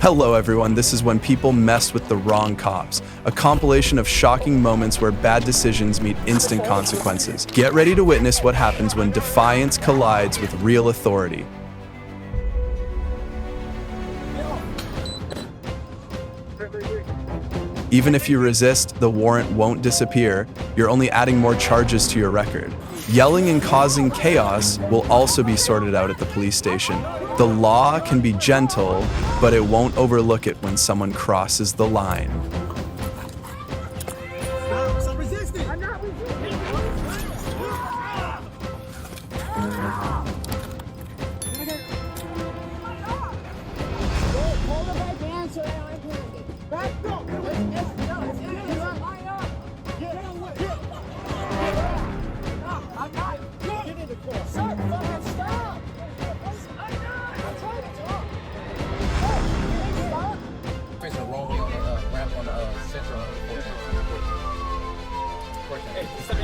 Hello everyone, this is When People Mess with the Wrong Cops, a compilation of shocking moments where bad decisions meet instant consequences. Get ready to witness what happens when defiance collides with real authority. Even if you resist, the warrant won't disappear. You're only adding more charges to your record. Yelling and causing chaos will also be sorted out at the police station. The law can be gentle, but it won't overlook it when someone crosses the line.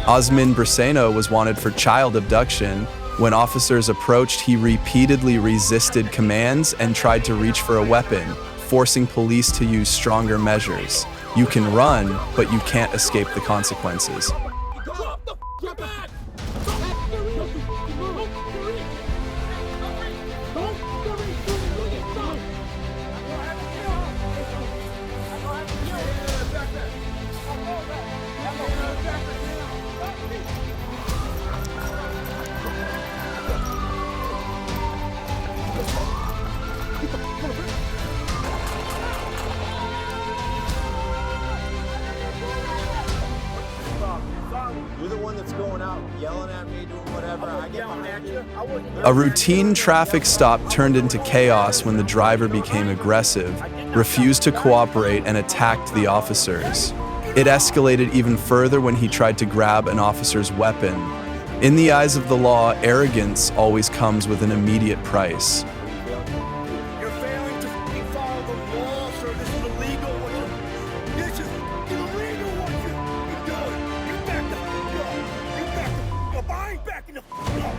Osman Braceno was wanted for child abduction. When officers approached, he repeatedly resisted commands and tried to reach for a weapon, forcing police to use stronger measures. You can run, but you can't escape the consequences. You're the one that's going out yelling at me, doing whatever. I get behind you. A routine traffic stop turned into chaos when the driver became aggressive, refused to cooperate, and attacked the officers. It escalated even further when he tried to grab an officer's weapon. In the eyes of the law, arrogance always comes with an immediate price. You're failing to follow the law, sir. This is illegal. This is illegal what you're doing. You back the f*** up. You back the f*** up. I ain't backing the f*** up.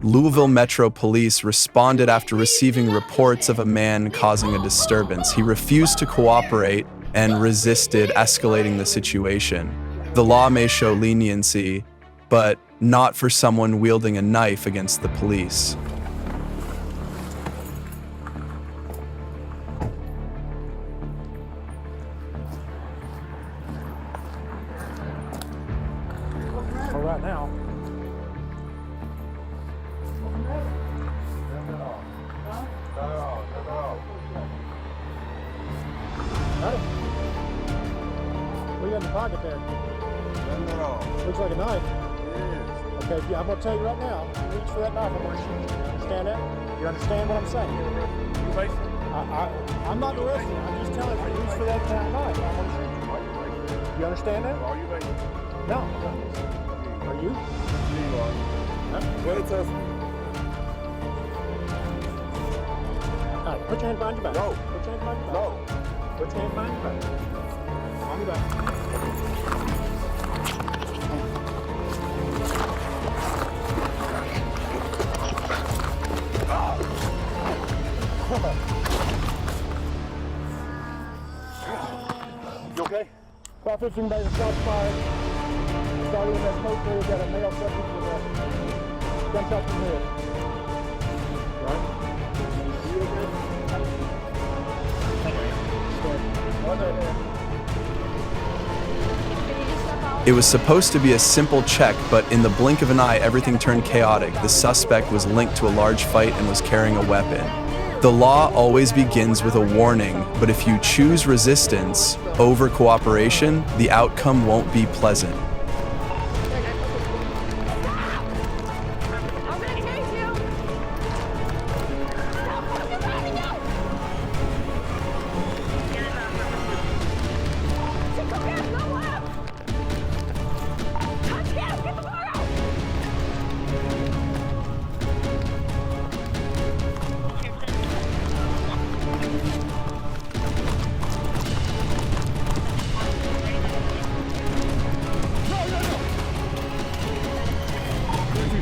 Louisville Metro Police responded after receiving reports of a man causing a disturbance. He refused to cooperate and resisted, escalating the situation. The law may show leniency, but not for someone wielding a knife against the police. All right now. What do you got in the pocket there? Nothing at all. Looks like a knife. It is. Okay, I'm going to tell you right now, reach for that knife, I'm going to shoot you. Understand that? You understand what I'm saying? I'm not arresting you. I'm just telling you, reach for that kind of knife, I'm going to shoot you. You understand that? Are you ready? No. Are you? Wait till... All right, put your hand behind your back. No. Put your hand behind your back. No. Put your hand behind your back. On your back. While 15 by the shots fired. Starting in that smoke area, we got a male subject with a gunshot to the head. It was supposed to be a simple check, but in the blink of an eye, everything turned chaotic. The suspect was linked to a large fight and was carrying a weapon. The law always begins with a warning, but if you choose resistance over cooperation, the outcome won't be pleasant.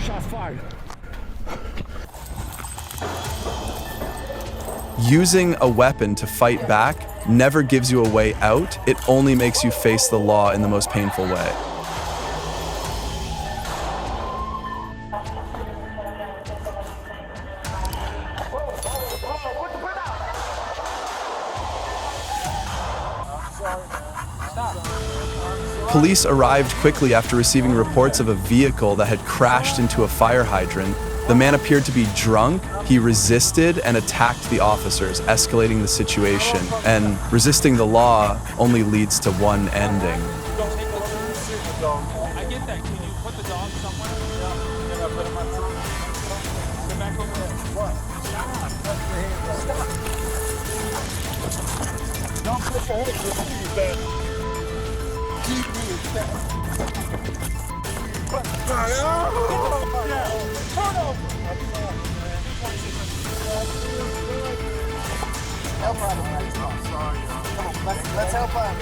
Shots fired. Using a weapon to fight back never gives you a way out, it only makes you face the law in the most painful way. Police arrived quickly after receiving reports of a vehicle that had crashed into a fire hydrant. The man appeared to be drunk. He resisted and attacked the officers, escalating the situation. And resisting the law only leads to one ending. I get that. Can you put the dog somewhere? Get back over there. Stop. Don't put your head in the Let's help out.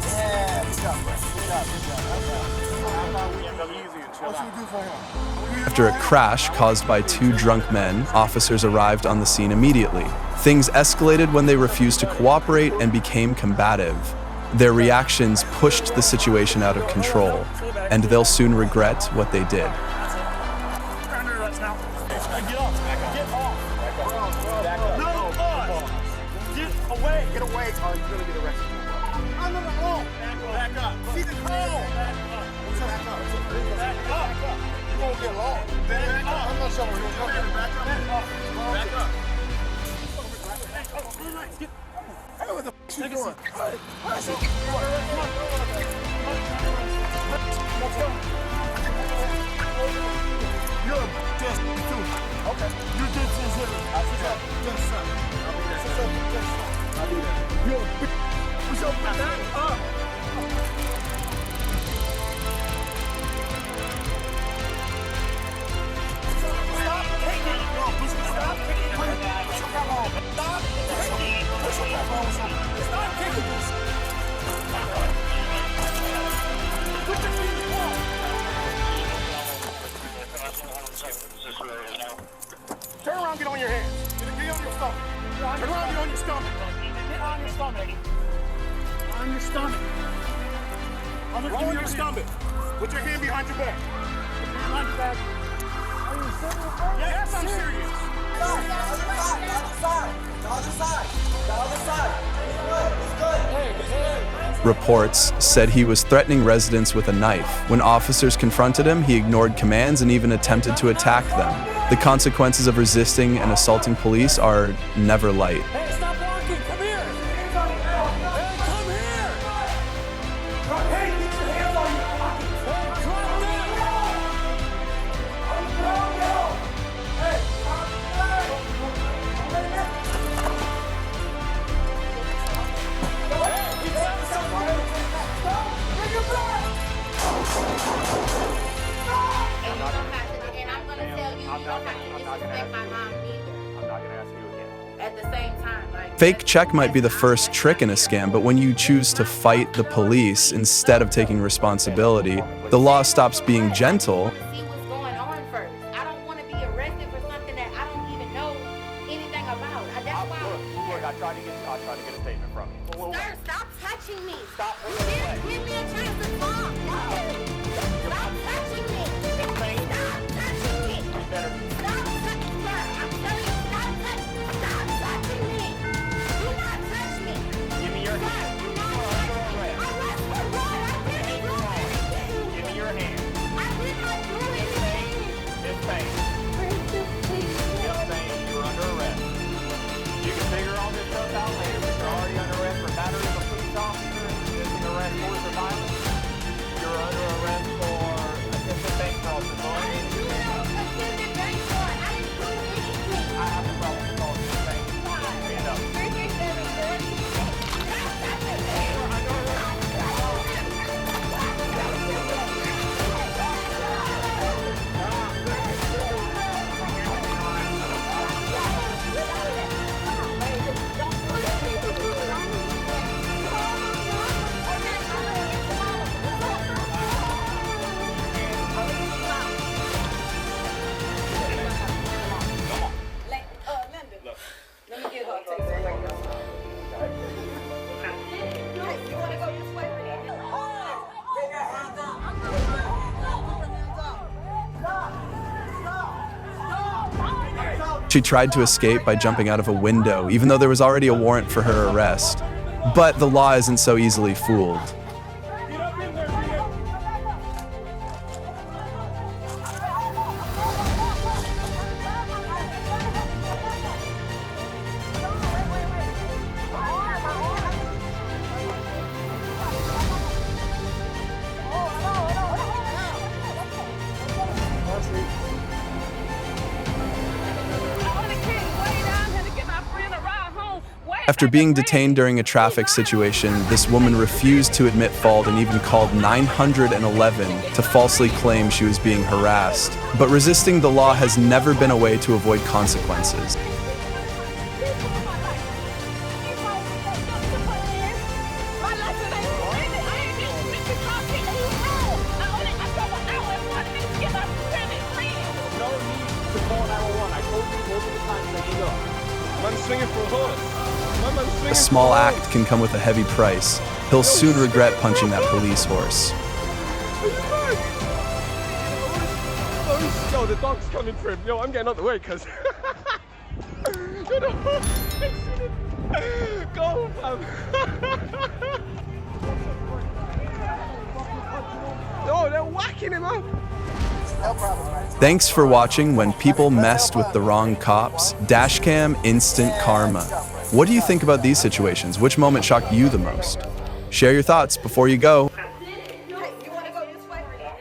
Yeah, good job. After a crash caused by two drunk men, officers arrived on the scene immediately. Things escalated when they refused to cooperate and became combative. Their reactions pushed the situation out of control, and they'll soon regret what they did. Get away, or you're gonna get arrested. No. Back up. See the call. Back up. You won't get lost. Back up. I'm not sure where you're going. Back up. Hey, what the f*** you doing? You're a just too. Okay. You did this here. Just son. I'll be there. You're a bitch. What's up? Back up. Stop kicking. Stop kicking. Push your cap on. Stop kicking. Push your cap on. Stop kicking. Put your feet in the wall. Turn around, get on your hands. Get on your stomach. Turn around, get on your stomach. Get on your stomach. On your stomach. Roll on your stomach. Put your hand behind your back. Behind your back. Are you serious? Yes, I'm serious. The other side. It's good. Reports said he was threatening residents with a knife. When officers confronted him, he ignored commands and even attempted to attack them. The consequences of resisting and assaulting police are never light. Hey, stop walking. Come here. Hey, come here. Hey, get your hands on your pockets. Hey, drop down. Hey, at the same time, like, Fake check might be the first trick in a scam, but when you choose to fight the police instead of taking responsibility, the law stops being gentle. see what's going on first. I don't want to be arrested for something that I don't even know anything about. That's why I'm here. Look, I tried to get a statement from you. Sir, stop touching stop pulling away. Give me a chance to talk. No. Stop touching me. Miss Payne, Stop touching me. you better. Stop touching me. I'm telling you, stop touching me. Do not touch me. Give me your hand. Do not touch me. Arrest for what? I didn't do anything. Give me your hand. I did not do anything. Miss Payne. Please. Miss Payne, you're under arrest. You can figure all this stuff out later, but you're already under arrest for battery of a police officer and resisting arrest for or violence. You're under arrest for attempted bank fraud. I didn't do no attempted bank fraud. I didn't do anything. I have the problem with calling Miss Payne. Stand up. 337 Stop touching me. You're under arrest. Let me get her. Take her right now. You want to go this way? Take your hands up. She tried to escape by jumping out of a window, even though there was already a warrant for her arrest. But the law isn't so easily fooled. After being detained during a traffic situation, this woman refused to admit fault and even called 911 to falsely claim she was being harassed. But resisting the law has never been a way to avoid consequences. A small act can come with a heavy price. He'll soon regret punching that police horse. Yo, the dog's coming for him. Yo, I'm getting out the way, cuz. Go, Oh, they're whacking him up. Thanks for watching When People Messed with the Wrong Cops, Dashcam Instant Karma. What do you think about these situations? Which moment shocked you the most? Share your thoughts before you go.